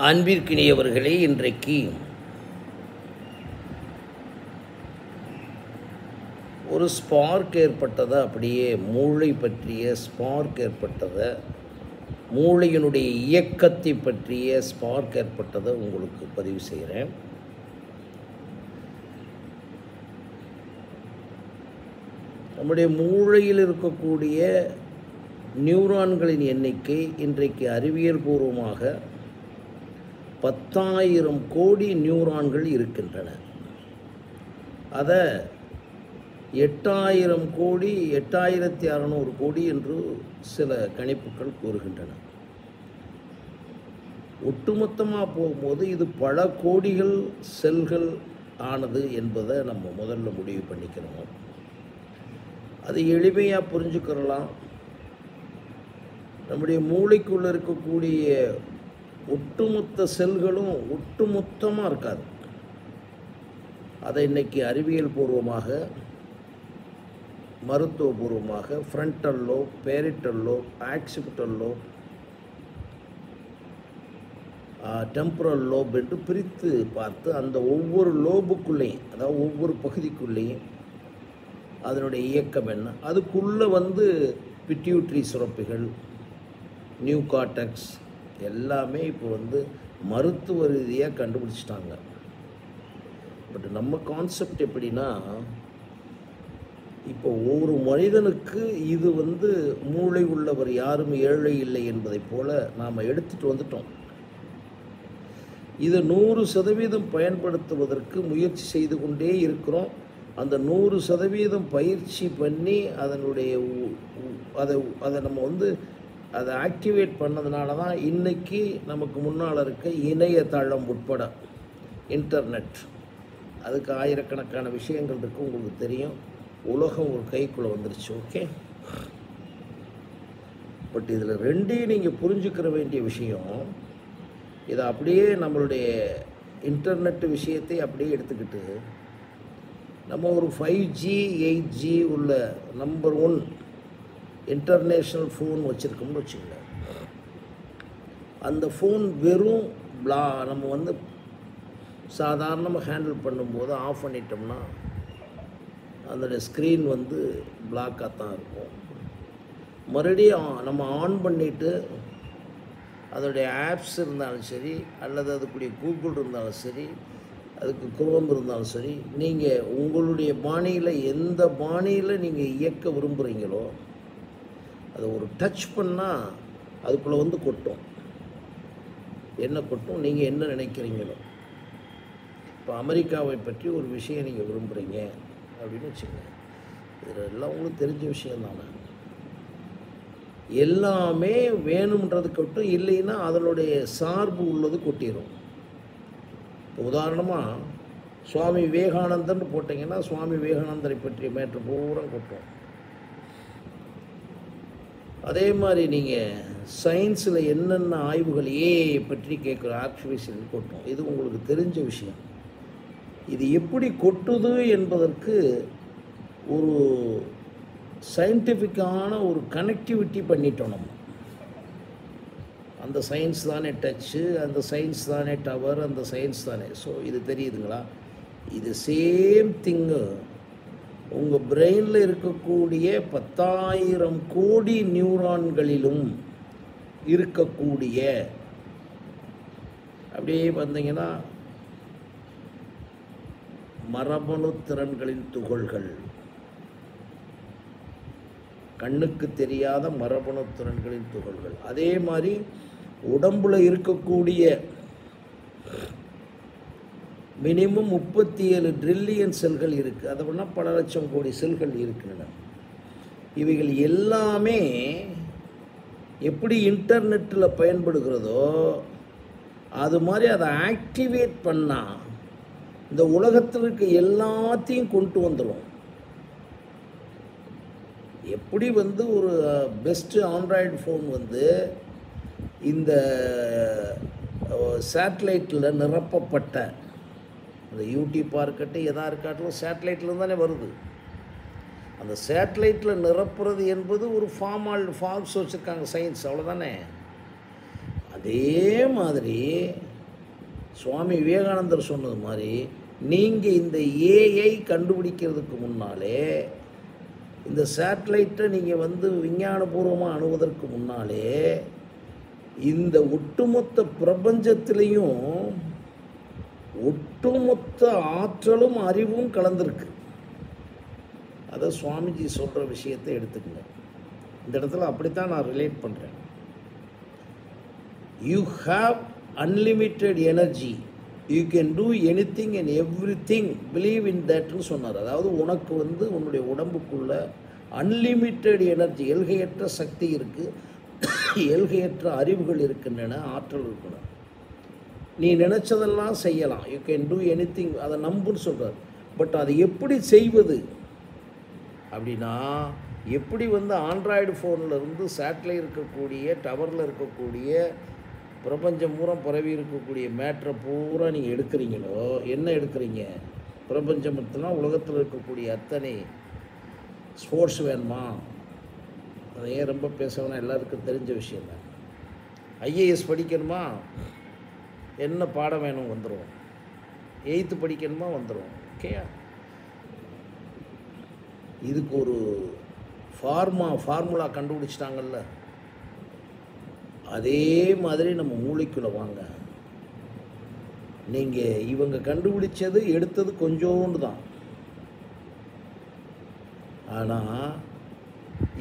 அன்பிற்கினியவர்களே, இன்றைக்கு ஒரு ஸ்பார்க் ஏற்பட்டதை, அப்படியே மூளை பற்றிய ஸ்பார்க் ஏற்பட்டதை, மூளையினுடைய இயக்கத்தை பற்றிய ஸ்பார்க் ஏற்பட்டதை உங்களுக்கு பதிவு செய்கிறேன். நம்முடைய மூளையில் இருக்கக்கூடிய நியூரான்களின் எண்ணிக்கை இன்றைக்கு அறிவியல் பூர்வமாக 10,000 கோடி நியூரான்கள் இருக்கின்றன. அதை 8,000 கோடி 8,600 கோடி என்று சில கணிப்புகள் கூறுகின்றன. ஒட்டுமொத்தமாக போகும்போது இது பல கோடிகள் செல்கள் ஆனது என்பதை நம்ம முதல்ல முடிவு பண்ணிக்கிறோம். அது எளிமையாக புரிஞ்சுக்கிறலாம். நம்முடைய மூளைக்குள்ளே இருக்கக்கூடிய ஒட்டுமொத்த செல்களும் ஒட்டுமொத்தமாக இருக்காது. அதை இன்றைக்கி அறிவியல் பூர்வமாக, மருத்துவபூர்வமாக frontal lobe, parietal lobe, occipital lobe, temporal lobe என்று பிரித்து பார்த்து அந்த ஒவ்வொரு லோபுக்குள்ளேயும், அதாவது ஒவ்வொரு பகுதிக்குள்ளேயும் அதனுடைய இயக்கம் என்ன, அதுக்குள்ளே பிட்யூட்ரி சுரப்பிகள், நியூ கார்டெக்ஸ் எல்லாமே இப்போ மருத்துவ ரீதியாக கண்டுபிடிச்சிட்டாங்க. பட் நம்ம கான்செப்ட் எப்படின்னா, இப்போ ஒவ்வொரு மனிதனுக்கு இது மூளை உள்ளவர் யாரும் ஏழை இல்லை என்பதை போல் நாம் எடுத்துகிட்டு வந்துட்டோம். இதை 100% பயன்படுத்துவதற்கு முயற்சி செய்து கொண்டே இருக்கிறோம். அந்த 100% பயிற்சி பண்ணி அதனுடைய அதை நம்ம அதை ஆக்டிவேட் பண்ணதுனால தான் இன்றைக்கி நமக்கு முன்னால் இருக்க இணையதளம் உட்பட இன்டர்நெட், அதுக்கு ஆயிரக்கணக்கான விஷயங்கள் இருக்குது. உங்களுக்கு தெரியும், உலகம் ஒரு கைக்குள்ளே வந்துருச்சு. ஓகே, பட் இதில் ரெண்டையும் நீங்கள் புரிஞ்சுக்கிற வேண்டிய விஷயம், இதை அப்படியே நம்மளுடைய இன்டர்நெட் விஷயத்தை அப்படியே எடுத்துக்கிட்டு நம்ம ஒரு 5G 8G உள்ள நம்பர் 1 இன்டர்நேஷ்னல் ஃபோன் வச்சுருக்கோம்னு வச்சுக்கோங்க. அந்த ஃபோன் வெறும் நம்ம சாதாரணமாக ஹேண்டில் பண்ணும்போது ஆஃப் பண்ணிட்டோம்னா அதோடய ஸ்க்ரீன் பிளாக்காக தான் இருக்கும். மறுபடியும் நம்ம ஆன் பண்ணிவிட்டு அதோடைய ஆப்ஸ் இருந்தாலும் சரி, அல்லது அதுக்குரிய கூகுள் இருந்தாலும் சரி, அதுக்கு குரோம் இருந்தாலும் சரி, நீங்கள் உங்களுடைய பாணியில் எந்த பாணியில் நீங்கள் இயக்க விரும்புகிறீங்களோ அதை ஒரு டச் பண்ணால் அதுக்குள்ளே கொட்டும். என்ன கொட்டும், நீங்கள் என்ன நினைக்கிறீங்களோ. இப்போ அமெரிக்காவை பற்றி ஒரு விஷயம் நீங்கள் விரும்புகிறீங்க அப்படின்னு வச்சுக்கோங்க. இதில் எல்லாம் உங்களுக்கு தெரிஞ்ச விஷயம் தானே. எல்லாமே வேணும்ன்றது கொட்டும், இல்லைன்னா அதனுடைய சார்பு உள்ளது கொட்டிடும். உதாரணமாக சுவாமி விவேகானந்தர்னு போட்டிங்கன்னா சுவாமி விவேகானந்தரை பற்றிய மேட்ரு பூரா கொட்டும். அதே மாதிரி நீங்கள் சயின்ஸில் என்னென்ன ஆய்வுகள் பற்றி கேட்குற ஆர்டிஃபிஷியல் கொட்டும். இது உங்களுக்கு தெரிஞ்ச விஷயம். இது எப்படி கொட்டுது என்பதற்கு ஒரு சயின்டிஃபிக்கான ஒரு கனெக்டிவிட்டி பண்ணிட்டோம் நம்ம. அந்த சயின்ஸ் தானே டச்சு, அந்த சயின்ஸ் தானே டவர், அந்த சயின்ஸ் தானே. ஸோ இது தெரியுதுங்களா? இது சேம் திங்கு உங்கள் பிரெயினில் இருக்கக்கூடிய 10,000 கோடி நியூரான்களிலும் இருக்கக்கூடிய, அப்படியே வந்தீங்கன்னா மரபணு திறன்களின் துகள்கள், கண்ணுக்கு தெரியாத மரபணு திறன்களின் துகள்கள். அதே மாதிரி உடம்பில் இருக்கக்கூடிய மினிமம் 37 ட்ரில்லியன் செல்கள் இருக்குது. அதை வேணால் பல லட்சம் கோடி செல்கள் இருக்கின்றன. இவைகள் எல்லாமே எப்படி இன்டர்நெட்டில் பயன்படுகிறதோ அது மாதிரி அதை ஆக்டிவேட் பண்ணால் இந்த உலகத்தில் இருக்க எல்லாத்தையும் கொண்டு வந்துடும். எப்படி ஒரு பெஸ்ட்டு ஆண்ட்ராய்டு ஃபோன் இந்த சேட்டலைட்டில் நிரப்பப்பட்ட, இந்த யூடியூப்பாக இருக்கட்டும் எதாக இருக்கட்டும் சேட்டலைட்டில் தானே வருது. அந்த சேட்டலைட்டில் நிரப்புறது என்பது ஒரு ஃபார்ம்ஸ் வச்சுருக்காங்க சயின்ஸ், அவ்வளோதானே. அதே மாதிரி சுவாமி விவேகானந்தர் சொன்னது மாதிரி நீங்கள் இந்த ஏஐ கண்டுபிடிக்கிறதுக்கு முன்னாலே, இந்த சேட்டலைட்டை நீங்கள் வந்து விஞ்ஞானபூர்வமாக அணுவதற்கு முன்னாலே, இந்த ஒட்டுமொத்த பிரபஞ்சத்திலையும் ஒட்டுமொத்த ஆற்றலும் அறிவும் கலந்துருக்கு. அதை சுவாமிஜி சொல்கிற விஷயத்தை எடுத்துக்கங்க. இந்த இடத்துல அப்படித்தான் நான் ரிலேட் பண்ணுறேன். You have unlimited energy, you can do anything and everything, believe in தட்னு சொன்னார். அதாவது உனக்கு வந்து உன்னுடைய உடம்புக்குள்ள அன்லிமிட்டெட் எனர்ஜி, எல்கையற்ற சக்தி இருக்குது, எல்கையற்ற அறிவுகள் இருக்கின்றன, ஆற்றல் இருக்கணும். நீ நினச்சதெல்லாம் செய்யலாம், யூ கேன் டூ எனிதிங், அதை நம்புன்னு சொல்கிறார். பட் அதை எப்படி செய்வது அப்படின்னா, எப்படி வந்து ஆண்ட்ராய்டு ஃபோனில் இருந்து சேட்டலைட் இருக்கக்கூடிய டவரில் இருக்கக்கூடிய பிரபஞ்சம் பூரா பரவி இருக்கக்கூடிய மேட்ரை பூரா நீங்கள் எடுக்கிறீங்களோ, என்ன எடுக்கிறீங்க, பிரபஞ்சமத்துனா உலகத்தில் இருக்கக்கூடிய அத்தனை ஸ்போர்ட்ஸ் வேணுமா, அதை ஏன் ரொம்ப பேசணும்னா எல்லாருக்கும் தெரிஞ்ச விஷயம் தான். ஐஏஎஸ் படிக்கணுமா, என்ன பாடம் வேணும் வந்துடும், 8th படிக்கணுமா வந்துடும். ஓகேயா, இதுக்கு ஒரு ஃபார்முலா கண்டுபிடிச்சிட்டாங்கல்ல, அதே மாதிரி நம்ம மூளைக்குள்ளே வாங்க. நீங்கள் இவங்க கண்டுபிடிச்சது எடுத்தது கொஞ்சோண்டு தான், ஆனால்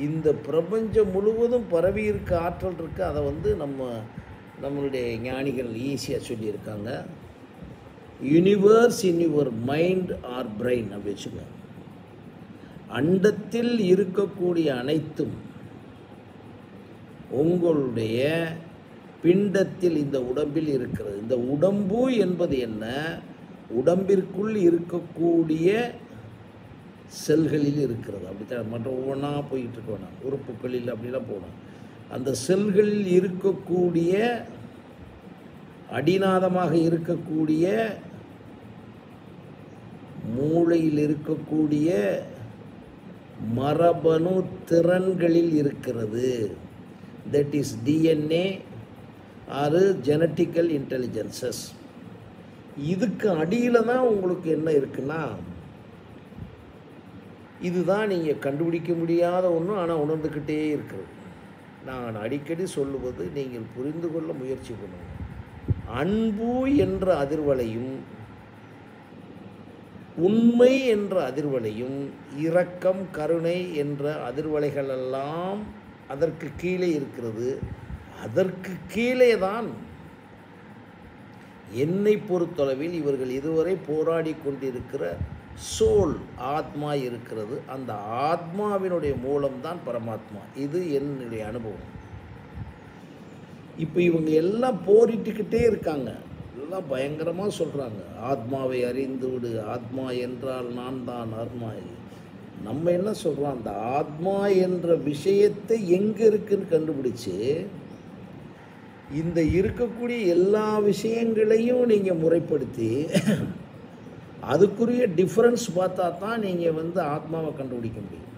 இந்த பிரபஞ்சம் முழுவதும் பரவி இருக்க ஆற்றல் இருக்குது. அதை வந்து நம்மளுடைய ஞானிகள் ஈஸியாக சொல்லியிருக்காங்க. Universe in your mind or brain அப்படி வச்சுக்கோங்க. அண்டத்தில் இருக்கக்கூடிய அனைத்தும் உங்களுடைய பிண்டத்தில், இந்த உடம்பில் இருக்கிறது. இந்த உடம்பு என்பது என்ன, உடம்பிற்குள் இருக்கக்கூடிய செல்களில் இருக்கிறது. அப்படித்தான், மற்ற ஒவ்வொன்றா போயிட்டு இருக்க வேணாம், உறுப்புகளில் அப்படிலாம் போகணும். அந்த செல்களில் இருக்கக்கூடிய அடிநாதமாக இருக்கக்கூடிய மூளையில் இருக்கக்கூடிய மரபணு திறன்களில் இருக்கிறது. தட் இஸ் டிஎன்ஏ ஆறு ஜெனட்டிக்கல் இன்டெலிஜென்சஸ். இதுக்கு அடியில் தான் உங்களுக்கு என்ன இருக்குன்னா, இதுதான் நீங்கள் கண்டுபிடிக்க முடியாத ஒன்று, ஆனால் உணர்ந்துக்கிட்டே இருக்கிறது. நான் அடிக்கடி சொல்லுவது நீங்கள் புரிந்து கொள்ள முயற்சி பண்ணுங்கள். அன்பு என்ற அதிர்வலையும், உண்மை என்ற அதிர்வலையும், இரக்கம் கருணை என்ற அதிர்வலைகளெல்லாம் அதற்கு கீழே இருக்கிறது. அதற்கு கீழே தான் என்னை பொறுத்தளவில் இவர்கள் இதுவரை போராடி கொண்டிருக்கிற சோல், ஆத்மா இருக்கிறது. அந்த ஆத்மாவினுடைய மூலம்தான் பரமாத்மா. இது என்னுடைய அனுபவம். இப்போ இவங்க எல்லாம் போரிட்டுக்கிட்டே இருக்காங்க, எல்லாம் பயங்கரமாக சொல்கிறாங்க, ஆத்மாவை அறிந்து விடு, ஆத்மா என்றால் நான் தான் ஆத்மா. நம்ம என்ன சொல்கிறோம், அந்த ஆத்மா என்ற விஷயத்தை எங்கே இருக்குன்னு கண்டுபிடிச்சு, இந்த இருக்கக்கூடிய எல்லா விஷயங்களையும் நீங்கள் முறைப்படுத்தி அதுக்குரிய டிஃப்ரென்ஸ் பார்த்தா தான் நீங்கள் வந்து ஆத்மாவை கண்டுபிடிக்க முடியும்.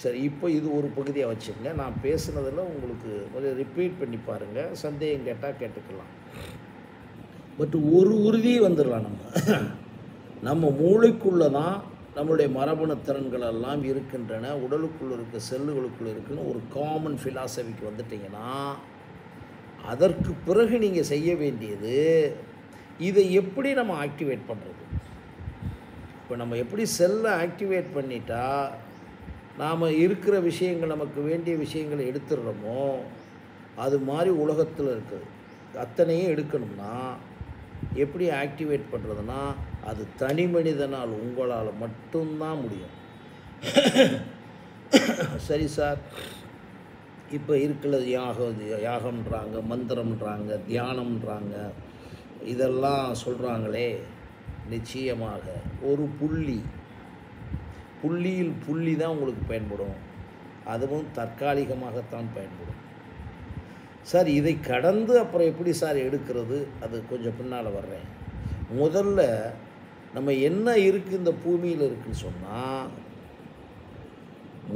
சரி, இப்போ இது ஒரு பகுதியாக வச்சுங்க. நான் பேசுனதில் உங்களுக்கு கொஞ்சம் ரிப்பீட் பண்ணி பாருங்கள், சந்தேகம் கேட்டால் கேட்டுக்கலாம். பட் ஒரு உறுதி வந்துடலாம், நம்ம மூளைக்குள்ளே தான் நம்மளுடைய மரபணு திறன்கள் எல்லாம் இருக்கின்றன, உடலுக்குள்ளே இருக்க செல்லுகளுக்குள்ளே இருக்குன்னு ஒரு காமன் ஃபிலாசபிக்கு வந்துட்டிங்கன்னா, அதற்கு பிறகு நீங்கள் செய்ய வேண்டியது, இதை எப்படி நம்ம ஆக்டிவேட் பண்ணுறது. இப்போ நம்ம எப்படி செல்லை ஆக்டிவேட் பண்ணிட்டா நாம் இருக்கிற விஷயங்கள், நமக்கு வேண்டிய விஷயங்களை எடுத்துடுறோமோ, அது மாதிரி உலகத்தில் இருக்குது அத்தனையும் எடுக்கணும்னா எப்படி ஆக்டிவேட் பண்ணுறதுனா, அது தனி மனிதனால், உங்களால் மட்டும்தான் முடியும். சரி சார், இப்போ இருக்கிறது யாகம்ன்றாங்க, மந்திரம்ன்றாங்க, தியானம்ன்றாங்க, இதெல்லாம் சொல்கிறாங்களே. நிச்சயமாக ஒரு புள்ளி தான் உங்களுக்கு பயன்படும், அதுவும் தற்காலிகமாகத்தான் பயன்படும். சார், இதை கடந்து அப்புறம் எப்படி சார் எடுக்கிறது, அது கொஞ்சம் பின்னால் வர்றேன். முதல்ல நம்ம என்ன இருக்குது இந்த பூமியில் இருக்குன்னு சொன்னால்,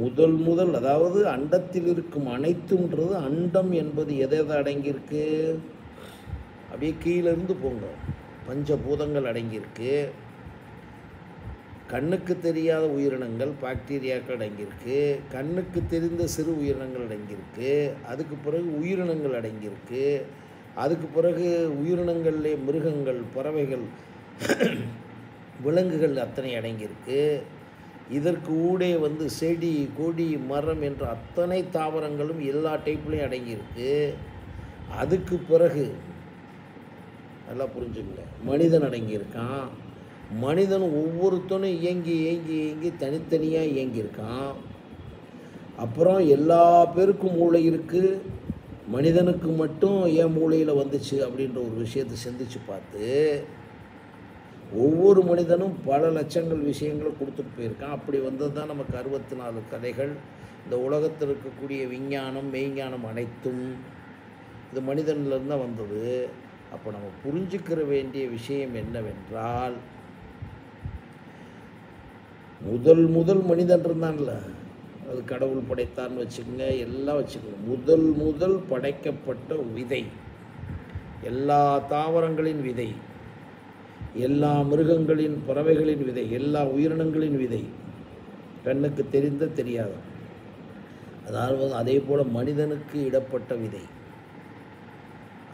முதல் அதாவது அண்டத்தில் இருக்கும் அனைத்துன்றது, அண்டம் என்பது எதை அடங்கியிருக்கு, அப்படியே கீழேருந்து போங்க. பஞ்சபூதங்கள் அடங்கியிருக்கு, கண்ணுக்கு தெரியாத உயிரினங்கள் பாக்டீரியாக்கள் அடங்கியிருக்கு, கண்ணுக்கு தெரிந்த சிறு உயிரினங்கள் அடங்கியிருக்கு, அதுக்கு பிறகு உயிரினங்கள் அடங்கியிருக்கு, அதுக்கு பிறகு உயிரினங்கள்லே மிருகங்கள், பறவைகள், விலங்குகள் அத்தனை அடங்கியிருக்கு. இதற்கு ஊடே வந்து செடி, கொடி, மரம் என்ற அத்தனை தாவரங்களும் எல்லா டைப்லையும் அடங்கியிருக்கு. அதுக்கு பிறகு நல்லா புரிஞ்சுக்கங்க, மனிதன் அடங்கியிருக்கான். மனிதன் ஒவ்வொருத்தனும் இயங்கி இயங்கி இயங்கி தனித்தனியாக இயங்கியிருக்கான். அப்புறம் எல்லா பேருக்கும் மூளை இருக்குது, மனிதனுக்கு மட்டும் ஏன் மூளையில் வந்துச்சு அப்படின்ற ஒரு விஷயத்தை சிந்திச்சு பார்த்து ஒவ்வொரு மனிதனும் பல லட்சங்கள் விஷயங்களை கொடுத்துட்டு போயிருக்கான். அப்படி வந்தது தான் நமக்கு 64 கதைகள். இந்த உலகத்தில் இருக்கக்கூடிய விஞ்ஞானம், மெய்ஞானம் அனைத்தும் இது மனிதனிலிருந்து தான் வந்தது. அப்போ நம்ம புரிஞ்சுக்கிற வேண்டிய விஷயம் என்னவென்றால், முதல் மனிதன் இருந்தான்ல, அது கடவுள் படைத்தான்னு வச்சுக்கோங்க, எல்லாம் வச்சுக்கோங்க. முதல் படைக்கப்பட்ட விதை, எல்லா தாவரங்களின் விதை, எல்லா மிருகங்களின், பறவைகளின் விதை, எல்லா உயிரினங்களின் விதை, கண்ணுக்கு தெரிந்த தெரியாத, அதாவது அதே போல் மனிதனுக்கு இடப்பட்ட விதை.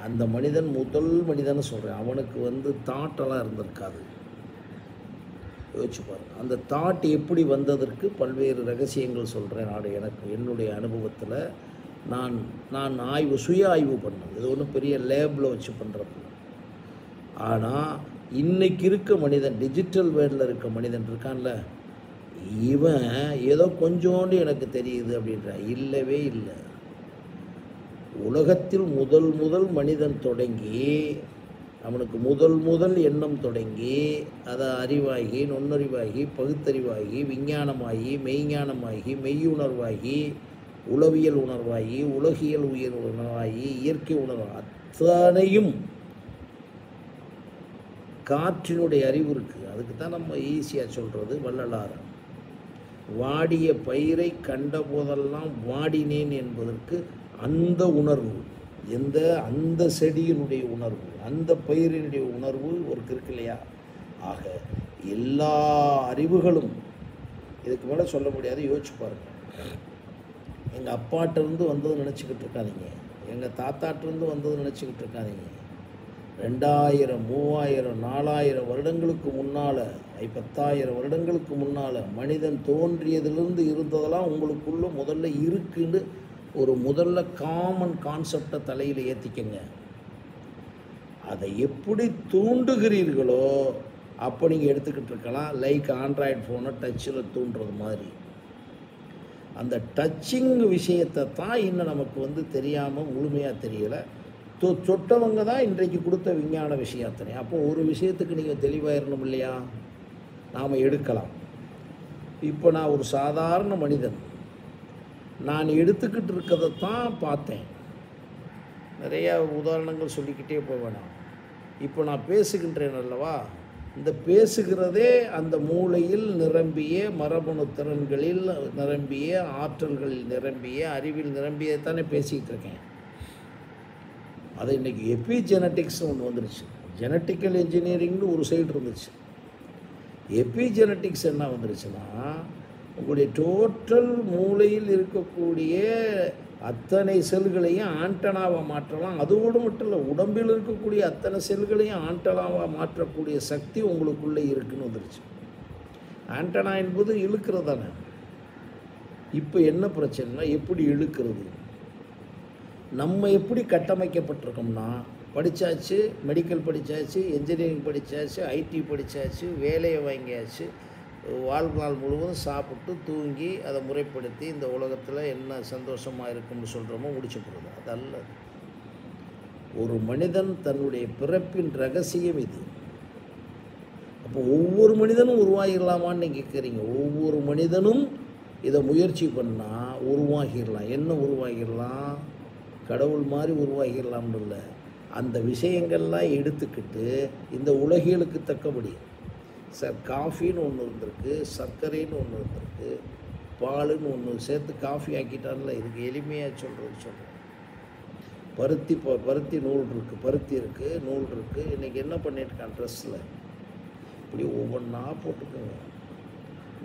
அந்த மனிதன் முதல் மனிதன்னு சொல்கிறேன். அவனுக்கு வந்து தாட்டெல்லாம் இருந்திருக்காது. யோசிச்சு பாருங்கள். அந்த தாட் எப்படி வந்ததற்கு பல்வேறு ரகசியங்கள் சொல்கிறேன். எனக்கு என்னுடைய அனுபவத்தில் நான் சுய ஆய்வு பண்ணேன். இது ஒன்றும் பெரிய லேபில் வச்சு பண்ணுறப்ப. ஆனால் இன்றைக்கி இருக்க மனிதன், டிஜிட்டல் வேர்ல்டில் இருக்க மனிதன் இருக்கான்ல, இவன் ஏதோ கொஞ்சோண்டு எனக்கு தெரியுது அப்படின்றான். இல்லவே இல்லை. உலகத்தில் முதல் மனிதன் தொடங்கி, அவனுக்கு முதல் எண்ணம் தொடங்கி, அதை அறிவாகி, நுண்ணறிவாகி, பகுத்தறிவாகி, விஞ்ஞானமாகி, மெய்ஞானமாகி, மெய்யுணர்வாகி, உளவியல் உணர்வாகி, உலகியல் உணர்வாகி, இயற்கை உணர்வு அத்தனையும் காற்றினுடைய அறிவு இருக்குது. அதுக்கு தான் நம்ம ஈஸியாக சொல்கிறது வள்ளலார், வாடிய பயிரை கண்ட போதெல்லாம் வாடினேன் என்பதற்கு அந்த உணர்வு, அந்த செடியினுடைய உணர்வு, அந்த பயிரினுடைய உணர்வு ஒரு இருக்கு இல்லையா? ஆக எல்லா அறிவுகளும் இதுக்கு மேலே சொல்ல முடியாது. யோசிச்சு பாருங்கள். எங்கள் அப்பாட்டிருந்து வந்தது நினச்சிக்கிட்டு இருக்காதீங்க, எங்கள் தாத்தாட்டிருந்து வந்தது நினச்சிக்கிட்டு இருக்காதீங்க. 2000, 3000, 4000 வருடங்களுக்கு முன்னால், 10,000 வருடங்களுக்கு முன்னால் மனிதன் தோன்றியதிலிருந்து இருந்ததெல்லாம் உங்களுக்குள்ளே முதல்ல இருக்குன்னு ஒரு காமன் கான்செப்டை தலையில் ஏற்றிக்கங்க. அதை எப்படி தூண்டுகிறீர்களோ அப்போ நீங்கள் எடுத்துக்கிட்டு இருக்கலாம். லைக் ஆண்ட்ராய்டு ஃபோனை டச்சில் தூண்டுறது மாதிரி. அந்த டச்சிங் விஷயத்தை தான் இன்னும் நமக்கு வந்து தெரியாமல் முழுமையாக தெரியலை. சொட்டவங்க தான் இன்றைக்கு கொடுத்த விஞ்ஞான விஷயத்தனை. அப்போ ஒரு விஷயத்துக்கு நீங்கள் தெளிவாயிடணும் இல்லையா? நாம் எடுக்கலாம். இப்போ நான் ஒரு சாதாரண மனிதன், நான் எடுத்துக்கிட்டு இருக்கிறத தான் பார்த்தேன். நிறையா உதாரணங்கள் சொல்லிக்கிட்டே போக வேணாம். இப்போ நான் பேசுகின்றேன் அல்லவா, இந்த பேசுகிறதே அந்த மூளையில் நிரம்பிய, மரபணு திறன்களில் நிரம்பிய, ஆற்றல்களில் நிரம்பிய, அறிவில் நிரம்பிய தானே பேசிக்கிட்டு இருக்கேன். அது இன்றைக்கி எபிஜெனட்டிக்ஸ்னு ஒன்று வந்துருச்சு. ஜெனட்டிக்கல் இன்ஜினியரிங்னு ஒரு சைடு இருந்துச்சு. எபிஜெனட்டிக்ஸ் என்ன வந்துருச்சுன்னா, உங்களுடைய டோட்டல் மூளையில் இருக்கக்கூடிய அத்தனை செல்களையும் ஆண்டனாவாக மாற்றலாம். அதோடு மட்டும் இல்லை, உடம்பில் இருக்கக்கூடிய அத்தனை செல்களையும் ஆண்டனாவாக மாற்றக்கூடிய சக்தி உங்களுக்குள்ளே இருக்குன்னு வந்துருச்சு. ஆண்டனா என்பது இழுக்கிறது தானே. இப்போ என்ன பிரச்சனைனா, எப்படி இழுக்கிறது? நம்ம எப்படி கட்டமைக்கப்பட்டிருக்கோம்னா, படித்தாச்சு, மெடிக்கல் படித்தாச்சு, என்ஜினியரிங் படித்தாச்சு, ஐடி படித்தாச்சு, வேலையை வாங்கியாச்சு, வாழ்நாள் முழுவதும் சாப்பிட்டு தூங்கி அதை முறைப்படுத்தி இந்த உலகத்தில் என்ன சந்தோஷமாக இருக்கும்னு சொல்கிறோமோ முடிச்சு போடுறது. அதல்ல. ஒரு மனிதன் தன்னுடைய பிறப்பின் ரகசியம் இது. அப்போ ஒவ்வொரு மனிதனும் உருவாகிடலாமான்னு நீங்கள் கேட்குறீங்க. ஒவ்வொரு மனிதனும் இதை முயற்சி பண்ணால் உருவாகிடலாம். என்ன உருவாகிடலாம்? கடவுள் மாதிரி உருவாகிடலாம்னு இல்லை, அந்த விஷயங்கள்லாம் எடுத்துக்கிட்டு இந்த உலகியலுக்கு தக்கபடி காஃபின்னு ஒன்று இருந்திருக்கு, சர்க்கரைன்னு ஒன்று இருந்திருக்கு, பாலுன்னு ஒன்று சேர்த்து காஃபி ஆக்கிட்டான்ல. இதுக்கு எளிமையாக சொல்கிறேன். பருத்தி நூல் இருக்குது, பருத்தி இருக்குது, நூல் இருக்குது. இன்றைக்கி என்ன பண்ணியிருக்கான் ட்ரெஸ்ஸில் இப்படி ஒவ்வொன்றா போட்டுக்கோங்க.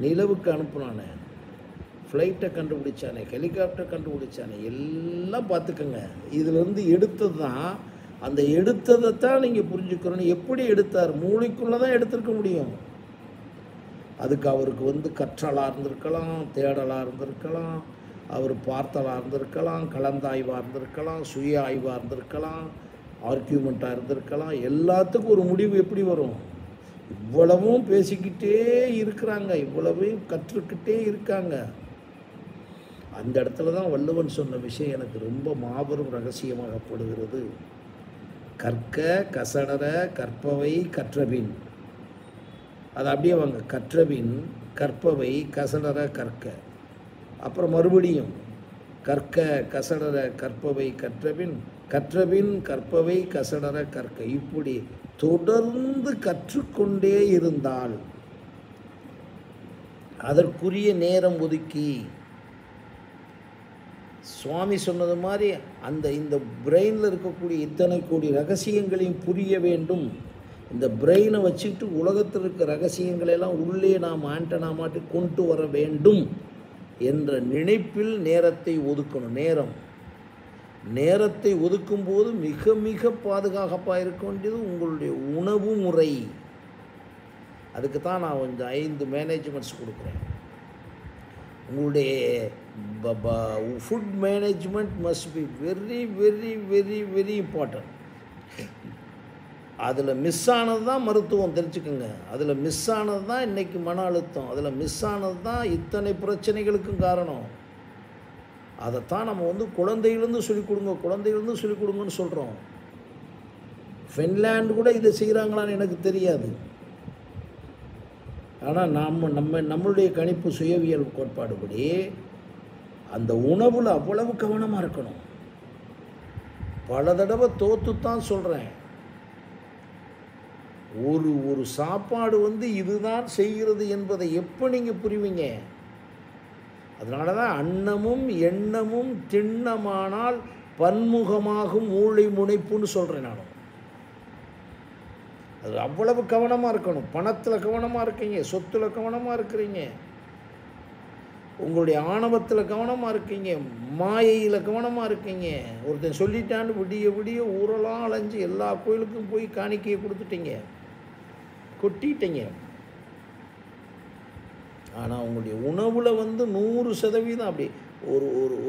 நிலவுக்கு அனுப்புனானே, ஃப்ளைட்டை கண்டுபிடிச்சானே, ஹெலிகாப்டர் கண்டுபிடிச்சானே, எல்லாம் பார்த்துக்கோங்க. இதிலேருந்து எடுத்தது தான், அந்த எடுத்ததை தான் நீங்கள் புரிஞ்சுக்கிறோன்னு. எப்படி எடுத்தார்? மூளைக்குள்ளே தான் எடுத்துருக்க முடியும். அதுக்கு அவருக்கு கற்றலாக இருந்திருக்கலாம், தேடலாக இருந்திருக்கலாம், அவர் பார்த்தலாக இருந்திருக்கலாம், கலந்தாய்வாக இருந்திருக்கலாம், சுய ஆய்வாக இருந்திருக்கலாம், ஆர்கியூமெண்ட்டாக இருந்திருக்கலாம். எல்லாத்துக்கும் ஒரு முடிவு எப்படி வரும்? இவ்வளவும் பேசிக்கிட்டே இருக்கிறாங்க, இவ்வளவையும் கற்றுக்கிட்டே இருக்காங்க. அந்த இடத்துல தான் வள்ளுவன் சொன்ன விஷயம் எனக்கு ரொம்ப மாபெரும் ரகசியமாகப்படுகிறது. கற்க கசடர கற்பவை கற்றபின். அது அப்படியே வாங்க, கற்றபின் கற்பவை கசடர கற்க. அப்புறம் மறுபடியும் கற்க கசடர கற்பவை கற்றபின், கற்றபின் கற்பவை கசடர கற்க. இப்படி தொடர்ந்து கற்றுக்கொண்டே இருந்தால், அதற்குரிய நேரம் ஒதுக்கி, சுவாமி சொன்னது மாதிரி இந்த பிரெயினில் இருக்கக்கூடிய இத்தனை கோடி ரகசியங்களையும் புரிய வேண்டும். இந்த பிரெயினை வச்சுக்கிட்டு உலகத்தில் இருக்க ரகசியங்களெல்லாம் உள்ளே நாம் ஆண்டனா மாட்டி கொண்டு வர வேண்டும் என்ற நினைப்பில் நேரத்தை ஒதுக்கணும். நேரத்தை ஒதுக்கும்போது மிக மிக பாதுகாப்பாக இருக்க வேண்டியது உங்களுடைய உணவு முறை. அதுக்கு தான் நான் கொஞ்சம் 5 மேனேஜ்மெண்ட்ஸ் கொடுக்குறேன். உங்களுடைய food management must be very very very very important. அதில் மிஸ் ஆனது தான் மருத்துவம், தெரிஞ்சுக்கோங்க. அதில் மிஸ் ஆனது தான் இன்றைக்கி மன அழுத்தம், அதில் மிஸ் ஆனது தான் இத்தனை பிரச்சனைகளுக்கும் காரணம். அதைத்தான் நம்ம குழந்தையிலேருந்து சொல்லிக் கொடுங்கன்னு சொல்கிறோம். ஃபின்லாண்டு கூட இதை செய்கிறாங்களான்னு எனக்கு தெரியாது. ஆனால் நம்மளுடைய கணிப்பு சுயவியல் கோட்பாடுபடி அந்த உணவில் அவ்வளவு கவனமாக இருக்கணும். பல தடவை தோத்துத்தான் சொல்கிறேன். ஒரு சாப்பாடு இதுதான் செய்கிறது என்பதை எப்போ நீங்கள் புரிவீங்க? அதனால தான் அன்னமும் எண்ணமும் திண்ணமானால் பன்முகமாகும் மூளை முனைப்புன்னு சொல்கிறேன் நான். அது அவ்வளவு கவனமாக இருக்கணும். பணத்தில் கவனமாக இருக்கீங்க, சொத்தில் கவனமாக இருக்கிறீங்க, உங்களுடைய ஆணவத்தில் கவனமாக இருக்கீங்க, மாயையில் கவனமாக இருக்கீங்க. ஒருத்தன் சொல்லிட்டான்னு விடிய விடிய ஊரெல்லாம் அலைஞ்சு எல்லா கோயிலுக்கும் போய் காணிக்கையை கொடுத்துட்டீங்க, கொட்டிட்டீங்க. ஆனால் உங்களுடைய உணவில் 100% அப்படி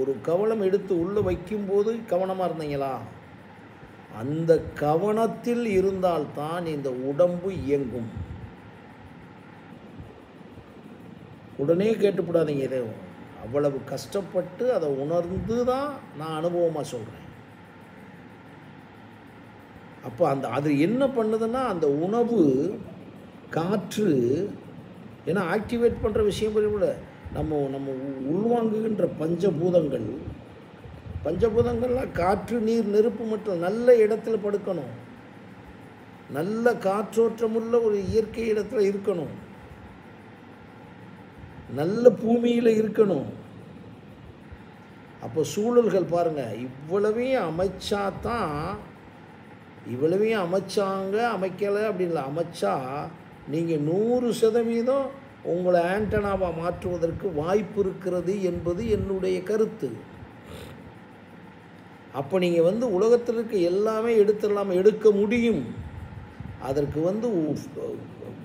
ஒரு கவனம் எடுத்து உள்ளே வைக்கும்போது கவனமாக இருந்தீங்களா? அந்த கவனத்தில் இருந்தால்தான் இந்த உடம்பு இயங்கும். உடனே கேட்டுப்படாதீங்க. இதை அவ்வளவு கஷ்டப்பட்டு அதை உணர்ந்து தான் நான் அனுபவமாக சொல்கிறேன். அப்போ அது என்ன பண்ணுதுன்னா, அந்த உணவு காற்று, ஏன்னா ஆக்டிவேட் பண்ணுற விஷயம் கூட நம்ம உள்வாங்குகின்ற பஞ்சபூதங்கள்லாம் காற்று, நீர், நெருப்பு மட்டும். நல்ல இடத்துல படுக்கணும், நல்ல காற்றோற்றமுள்ள ஒரு இயற்கை இடத்துல இருக்கணும், நல்ல பூமியில் இருக்கணும். அப்போ சூழல்கள் பாருங்கள், இவ்வளவையும் அமைச்சாங்க, அமைக்கலை அப்படின்ல, அமைச்சா நீங்கள் 100% உங்களை ஆண்டனாவாக மாற்றுவதற்கு வாய்ப்பு இருக்கிறது என்பது என்னுடைய கருத்து. அப்போ நீங்கள் உலகத்தில் இருக்க எல்லாமே எடுக்க முடியும். அதற்கு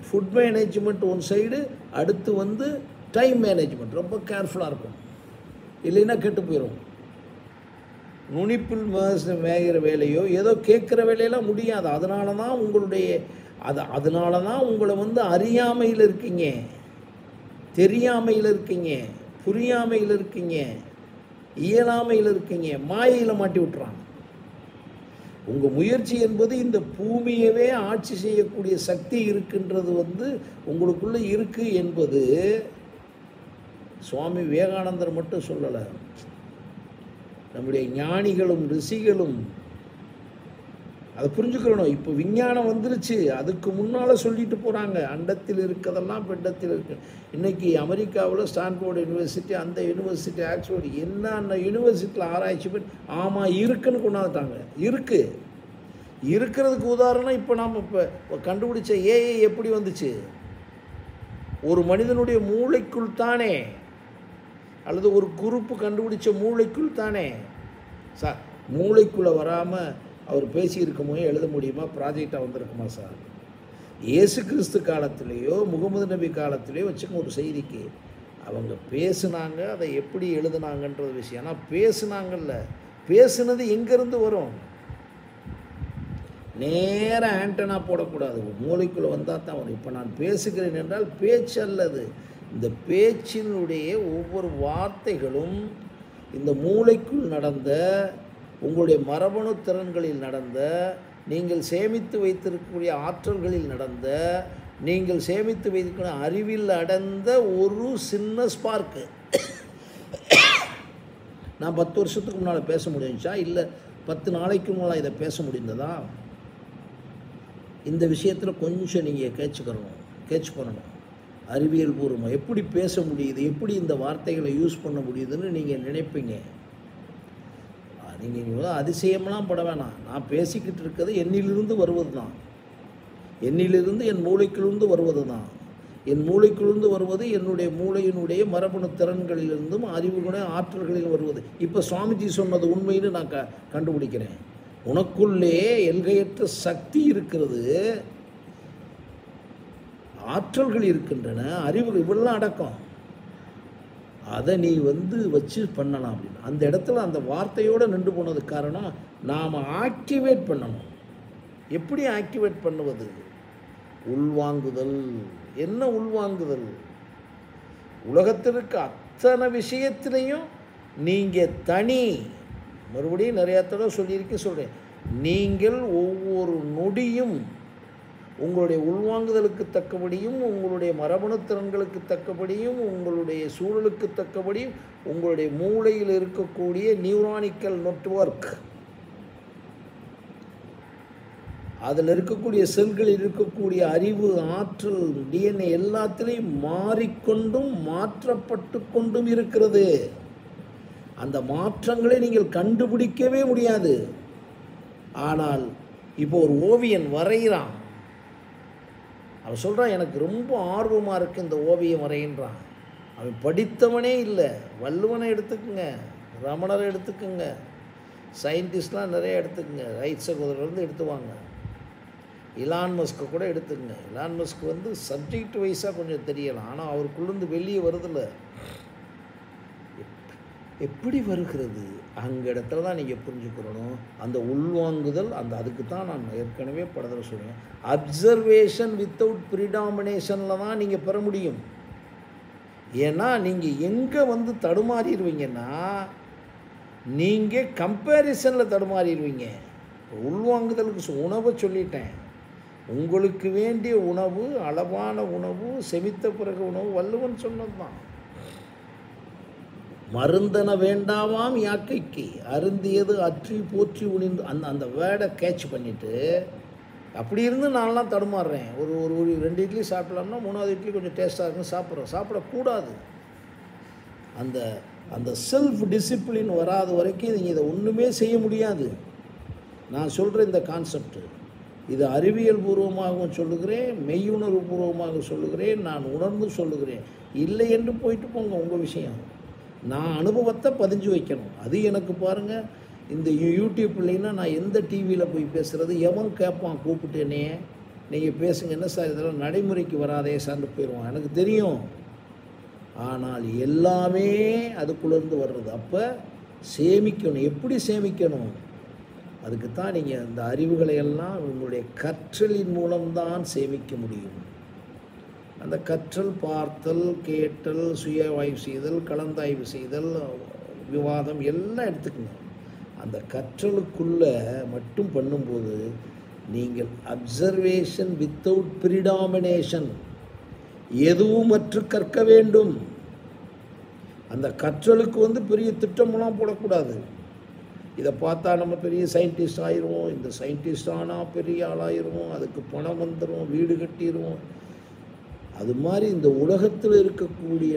ஃபுட் மேனேஜ்மெண்ட் ஒன் சைடு, அடுத்து டைம் மேனேஜ்மெண்ட் ரொம்ப கேர்ஃபுல்லாக இருக்கும். இல்லைன்னா கெட்டு போயிடும். நுனிப்பில் மேகிற வேலையோ ஏதோ கேட்குற வேலையெல்லாம் முடியாது. அதனால தான் உங்களை அறியாமையில் இருக்கீங்க, தெரியாமையில் இருக்கீங்க, புரியாமையில் இருக்கீங்க, இயலாமையில் இருக்கீங்க, மாயையில் மாட்டி விட்டுறாங்க. உங்கள் முயற்சி என்பது இந்த பூமியவே ஆட்சி செய்யக்கூடிய சக்தி இருக்கின்றது உங்களுக்குள்ளே இருக்குது என்பது சுவாமி விவேகானந்தர் மட்டும் சொல்லலை. நம்முடைய ஞானிகளும் ரிஷிகளும் அதை புரிஞ்சுக்கிறணும். இப்போ விஞ்ஞானம் வந்துருச்சு, அதுக்கு முன்னால் சொல்லிட்டு போகிறாங்க அண்டத்தில் இருக்கிறதெல்லாம் பிண்டத்தில் இருக்கு. இன்றைக்கி அமெரிக்காவில் ஸ்டான்போர்டு யூனிவர்சிட்டி, அந்த யூனிவர்சிட்டி, ஆக்ஸ்போர்டு, என்னென்ன யூனிவர்சிட்டியில் ஆராய்ச்சி பண்ணி ஆமாம் இருக்குன்னு கொண்டாந்துட்டாங்க. இருக்கிறதுக்கு உதாரணம் இப்போ நாம் இப்போ கண்டுபிடிச்ச ஏஐ எப்படி வந்துச்சு? ஒரு மனிதனுடைய மூளைக்குள் தானே, அல்லது ஒரு குரூப்பு கண்டுபிடிச்ச மூளைக்குள் தானே. சார் மூளைக்குள்ளே வராமல் அவர் பேசியிருக்குமோ எழுத முடியுமா? ப்ராஜெக்டாக வந்திருக்குமா சார்? இயேசு கிறிஸ்து காலத்திலேயோ முகமது நபி காலத்திலேயோ வச்சுக்கோங்க, ஒரு செய்திக்கு அவங்க பேசுனாங்க, அதை எப்படி எழுதுனாங்கன்றது விஷயம். ஆனால் பேசுனாங்கல்ல, பேசுனது எங்கேருந்து வரும்? நேராக ஆண்டனா போடக்கூடாது, மூளைக்குள்ளே வந்தால் தான் வரும். இப்போ நான் பேசுகிறேன் என்றால் பேச்சு அல்லது, இந்த பேச்சினுடைய ஒவ்வொரு வார்த்தைகளும் இந்த மூளைக்குள் நடந்த, உங்களுடைய மரபணு திறன்களில் நடந்த, நீங்கள் சேமித்து வைத்திருக்கக்கூடிய ஆற்றல்களில் நடந்த, நீங்கள் சேமித்து வைத்திருக்கிற அறிவில் அடர்ந்த ஒரு சின்ன ஸ்பார்க்கு. நான் 10 வருஷத்துக்கு முன்னால் பேச முடிஞ்சுச்சா? இல்லை 10 நாளைக்கு முன்னால் இதை பேச முடிந்ததா? இந்த விஷயத்தில் கொஞ்சம் நீங்கள் கேட்ச் பண்ணணும். அறிவியல் பூர்வமாக எப்படி பேச முடியுது, எப்படி இந்த வார்த்தைகளை யூஸ் பண்ண முடியுதுன்னு நீங்கள் நினைப்பீங்க. நீங்கள் அதிசயம்லாம் பட வேணாம். நான் பேசிக்கிட்டு இருக்கிறது என்னிலிருந்து வருவது தான், என்னிலிருந்து என் மூளைக்குள்ளிருந்து வருவது தான். என் மூளைக்குள்ளிருந்து வருவது என்னுடைய மூளையினுடைய மரபணு திறன்களிலிருந்தும் அறிவுகளுடைய ஆற்றல்களில் வருவது. இப்போ சுவாமிஜி சொன்னது உண்மைன்னு நான் கண்டுபிடிக்கிறேன். உனக்குள்ளே எல்கையற்ற சக்தி இருக்கிறது, ஆற்றல்கள் இருக்கின்றன, அறிவுகள் இவெல்லாம் அடக்கம். அதை நீ வச்சு பண்ணலாம் அப்படின்னு அந்த இடத்துல அந்த வார்த்தையோடு நின்று போனதுக்கு காரணம் நாம் ஆக்டிவேட் பண்ணணும். எப்படி ஆக்டிவேட் பண்ணுவது? உள்வாங்குதல். என்ன உள்வாங்குதல்? உலகத்திற்கு அத்தனை விஷயத்திலையும் நீங்கள் தனி, மறுபடியும் நிறையா தடவை சொல்கிறேன், நீங்கள் ஒவ்வொரு நொடியும் உங்களுடைய உள்வாங்குதலுக்கு தக்கபடியும், உங்களுடைய மரபணு திறன்களுக்கு தக்கபடியும், உங்களுடைய சூழலுக்கு தக்கபடியும், உங்களுடைய மூளையில் இருக்கக்கூடிய நியூரானிக்கல் நெட்வொர்க், அதில் இருக்கக்கூடிய செல்களில் இருக்கக்கூடிய அறிவு, ஆற்றல், டிஎன்ஏ எல்லாத்திலையும் மாறிக்கொண்டும் மாற்றப்பட்டு கொண்டும் இருக்கிறது. அந்த மாற்றங்களை நீங்கள் கண்டுபிடிக்கவே முடியாது. ஆனால் இப்போ ஒரு ஓவியன் வரைகிறான், அவன் சொல்கிறான் எனக்கு ரொம்ப ஆர்வமாக இருக்குது இந்த ஓவியம் வரைகின்றான். அவன் படித்தவனே இல்லை. வள்ளுவனை எடுத்துக்குங்க, ரமணரை எடுத்துக்குங்க, சயின்டிஸ்ட்லாம் நிறைய எடுத்துக்குங்க, ரைட் சகோதரர்லேருந்து எடுத்துவாங்க, இலான் மஸ்கை கூட எடுத்துக்கங்க. இலான் மஸ்க் சப்ஜெக்ட் வைஸாக கொஞ்சம் தெரியலாம், ஆனால் அவருக்குள்ளேருந்து வெளியே வருதில்ல. எப்படி வருகிறது? அங்கே இடத்துல தான் நீங்கள் புரிஞ்சுக்கிறணும் அந்த உள்வாங்குதல். அதுக்கு தான் நான் ஏற்கனவே படத்தில் சொல்லுவேன், அப்சர்வேஷன் வித்தவுட் ப்ரிடாமினேஷனில் தான் நீங்கள் பெற முடியும். ஏன்னா நீங்கள் எங்கே தடுமாறிடுவீங்கன்னா, நீங்கள் கம்பேரிசனில் தடுமாறிடுவீங்க. உள்வாங்குதலுக்கு உணவை சொல்லிட்டேன். உங்களுக்கு வேண்டிய உணவு, அளவான உணவு, செமித்த பிறகு உணவு, வள்ளுவன் சொன்னது தான். மருந்தன வேண்டாமாம் யாக்கைக்கு, அருந்தியது அற்றி போற்றி உணிந்து, அந்த வேர்டை கேட்ச் பண்ணிவிட்டு, அப்படி இருந்து நான்லாம் தடுமாறுறேன். ஒரு 2 இட்லி சாப்பிட்லாம்னா 3வது இட்லி கொஞ்சம் டேஸ்ட்டாக இருக்குன்னு சாப்பிடக்கூடாது. அந்த செல்ஃப் டிசிப்ளின் வராத வரைக்கும் நீங்கள் இதை ஒன்றுமே செய்ய முடியாது. நான் சொல்கிற இந்த கான்செப்ட், இது அறிவியல் பூர்வமாகவும் சொல்லுகிறேன், மெய்யுணர்வு பூர்வமாக சொல்லுகிறேன், நான் உணர்ந்து சொல்லுகிறேன். இல்லை என்று போயிட்டு போங்க, உங்கள் விஷயம். நான் அனுபவத்தை பதிஞ்சு வைக்கணும். அது எனக்கு பாருங்கள், இந்த யூடியூப் இல்லைன்னா நான் எந்த டிவியில் போய் பேசுகிறது? எவன் கேட்பான் கூப்பிட்டு என்னையே, நீங்கள் பேசுங்க, என்ன சார் இதெல்லாம் நடைமுறைக்கு வராதே சார்ந்து போயிடுவான், எனக்கு தெரியும். ஆனால் எல்லாமே அதுக்குள்ளேருந்து வர்றது. அப்போ சேமிக்கணும். எப்படி சேமிக்கணும்? அதுக்கு தான் நீங்கள் இந்த அறிவுகளை எல்லாம் உங்களுடைய கற்றலின் மூலம்தான் சேமிக்க முடியும். அந்த கற்றல், பார்த்தல், கேட்டல், சுய ஆய்வு செய்தல், கலந்தாய்வு செய்தல், விவாதம் எல்லாம் எடுத்துக்கணும். அந்த கற்றலுக்குள்ளே மட்டும் பண்ணும்போது நீங்கள் அப்சர்வேஷன் வித்தவுட் ப்ரிடாமினேஷன், எதுவும் மற்ற கற்க வேண்டும். அந்த கற்றலுக்கு பெரிய திட்டமெல்லாம் போடக்கூடாது. இதை பார்த்தா நம்ம பெரிய சயின்டிஸ்ட் ஆயிடுவோம், இந்த சயின்டிஸ்ட் ஆனால் பெரிய ஆளாயிருவோம், அதுக்கு பணம் வந்துடும், வீடு கட்டிடுவோம். அது மாதிரி இந்த உலகத்தில் இருக்கக்கூடிய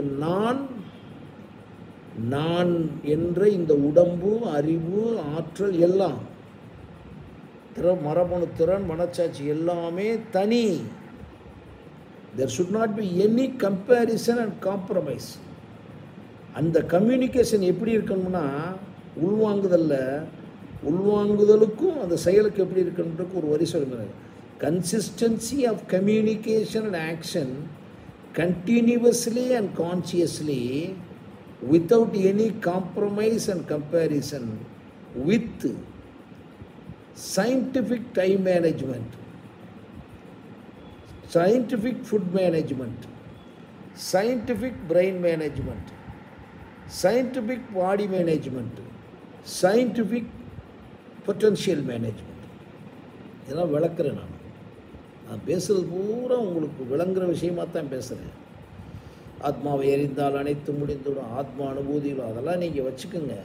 நான் என்ற இந்த உடம்பு, அறிவு, ஆற்றல் எல்லாம் மரபணு திறன், மனச்சாட்சி எல்லாமே தனி. There should not be any comparison and compromise. அந்த கம்யூனிகேஷன் எப்படி இருக்கணும்னா, உள்வாங்குதலுக்கும் அந்த செயலுக்கு எப்படி இருக்கணுன்றதுக்கு ஒரு வரி சொல்லுங்கள். Consistency of communication and action continuously and consciously without any compromise and comparison with scientific time management, scientific food management, scientific brain management, scientific body management, scientific potential management. இதெல்லாம் விளக்குறேன். நான் பேசுகிறது பூரா உங்களுக்கு விளங்குற விஷயமாக தான் பேசுகிறேன். ஆத்மாவை எறிந்தால் அனைத்து முடிந்துடும், ஆத்மா அனுபூதியும் அதெல்லாம் நீங்கள் வச்சுக்கோங்க.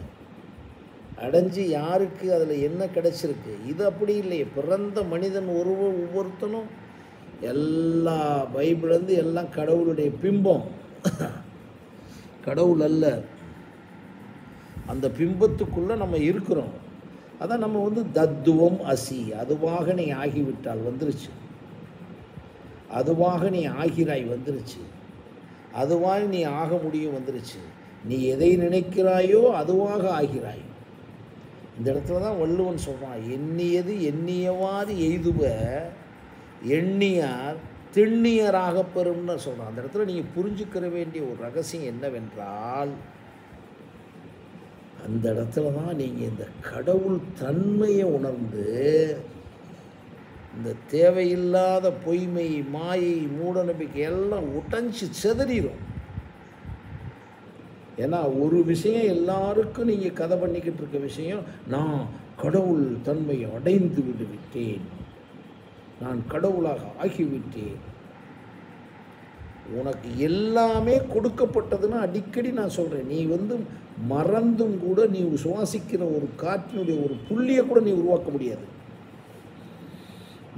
அடைஞ்சு யாருக்கு அதில் என்ன கிடைச்சிருக்கு? இது அப்படி இல்லையே. பிறந்த மனிதன் ஒவ்வொருத்தனும் எல்லா பைபிள்லேருந்து எல்லாம் கடவுளுடைய பிம்பம், கடவுள் அல்ல. அந்த பிம்பத்துக்குள்ளே நம்ம இருக்கிறோம். அதான் நம்ம தத்துவம் அசி, அதுவாக நீ ஆகிவிட்டால் வந்துருச்சு, அதுவாக நீ ஆகிறாய் வந்துருச்சு, அதுவாக நீ ஆக முடியும் வந்துருச்சு. நீ எதை நினைக்கிறாயோ அதுவாக ஆகிறாய். இந்த இடத்துல தான் வள்ளுவன் சொல்கிறான், எண்ணியது எண்ணியவாது எய்துவ எண்ணியார் திண்ணியராக பெறும்னு சொல்கிறான். அந்த இடத்துல நீங்கள் புரிஞ்சுக்கிற வேண்டிய ஒரு ரகசியம் என்னவென்றால், அந்த இடத்துல தான் நீங்கள் இந்த கடவுள் தன்மையை உணர்ந்து இந்த தேவையில்லாத பொய்மை, மாயை, மூட நம்பிக்கை எல்லாம் உடைஞ்சு செதறிடும். ஏன்னா ஒரு விஷயம் எல்லாருக்கும் நீங்கள் கதை பண்ணிக்கிட்டு இருக்க விஷயம், நான் கடவுள் தன்மையை அடைந்து விடுவிட்டேன், நான் கடவுளாக ஆகிவிட்டேன். உனக்கு எல்லாமே கொடுக்கப்பட்டதுன்னு அடிக்கடி நான் சொல்கிறேன். நீ மறந்தும் கூட நீ சுவாசிக்கிற ஒரு காற்றினுடைய ஒரு புள்ளியை கூட நீ உருவாக்க முடியாது.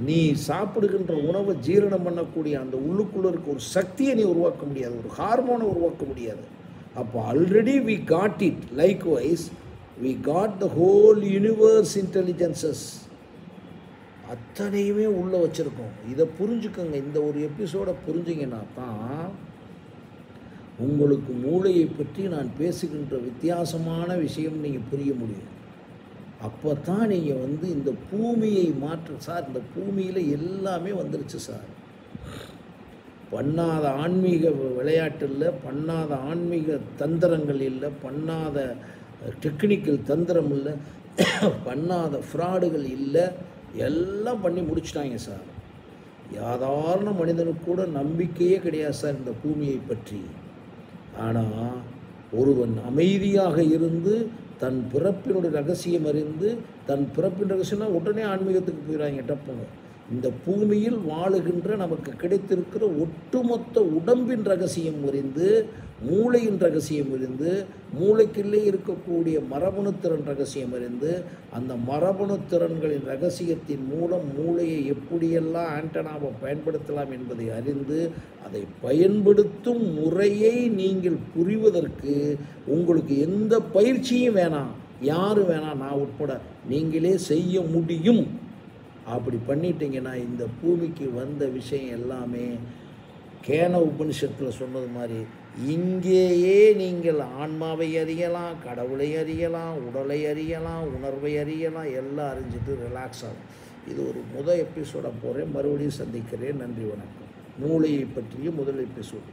நீ சாப்பிடுகின்ற உணவை ஜீரணம் பண்ணக்கூடிய அந்த உள்ளுக்குள்ளே இருக்க ஒரு சக்தியை நீ உருவாக்க முடியாது, ஒரு ஹார்மோனை உருவாக்க முடியாது. அப்போ already we got it. Likewise we got the whole universe intelligences, அத்தனையுமே உள்ளே வச்சுருக்கோம். இதை புரிஞ்சுக்கோங்க. இந்த ஒரு எபிசோடை புரிஞ்சிங்கன்னா தான் உங்களுக்கு மூளையை பற்றி நான் பேசுகின்ற வித்தியாசமான விஷயம் நீங்கள் புரிய முடியும். அப்போ தான் நீங்கள் இந்த பூமியை மாற்ற சார், இந்த பூமியில் எல்லாமே வந்துருச்சு சார். பண்ணாத ஆன்மீக விளையாட்டு இல்லை, பண்ணாத ஆன்மீக தந்திரங்கள் இல்லை, பண்ணாத டெக்னிக்கல் தந்திரம் இல்லை, பண்ணாத ஃப்ராடுகள் இல்லை, எல்லாம் பண்ணி முடிச்சிட்டாங்க சார். சாதாரண மனிதனுக்கு கூட நம்பிக்கையே கிடையாது சார் இந்த பூமியை பற்றி. ஆனால் ஒருவன் அமைதியாக இருந்து தன் பிறப்பினுடைய ரகசியம் அறிந்து, தன் பிறப்பின் ரகசியம்னா உடனே ஆன்மீகத்துக்கு போயிடுறாங்க டப்புங்க. இந்த பூமியில் வாழுகின்ற நமக்கு கிடைத்திருக்கிற ஒட்டுமொத்த உடம்பின் ரகசியம் அறிந்து, மூளையின் ரகசியம் அறிந்து, மூளைக்குள்ளே இருக்கக்கூடிய மரபணு திறன் ரகசியம் அறிந்து, அந்த மரபணு திறன்களின் ரகசியத்தின் மூலம் மூளையை எப்படியெல்லாம் ஆண்டனாவை பயன்படுத்தலாம் என்பதை அறிந்து, அதை பயன்படுத்தும் முறையை நீங்கள் புரிவதற்கு உங்களுக்கு எந்த பயிற்சியும் வேணாம், யாரும் வேணாம், நான் உட்பட நீங்களே செய்ய முடியும். அப்படி பண்ணிட்டீங்கன்னா இந்த பூமிக்கு வந்த விஷயம் எல்லாமே கேன உபனிஷத்தில் சொன்னது மாதிரி இங்கேயே நீங்கள் ஆன்மாவை அறியலாம், கடவுளை அறியலாம், உடலை அறியலாம், உணர்வை அறியலாம், எல்லாம் அறிஞ்சிட்டு ரிலாக்ஸ் ஆகும். இது ஒரு முதல் எபிசோடாக போகிறேன். மறுபடியும் சந்திக்கிறேன். நன்றி, வணக்கம். மூளையை பற்றிய முதல் எபிசோடு.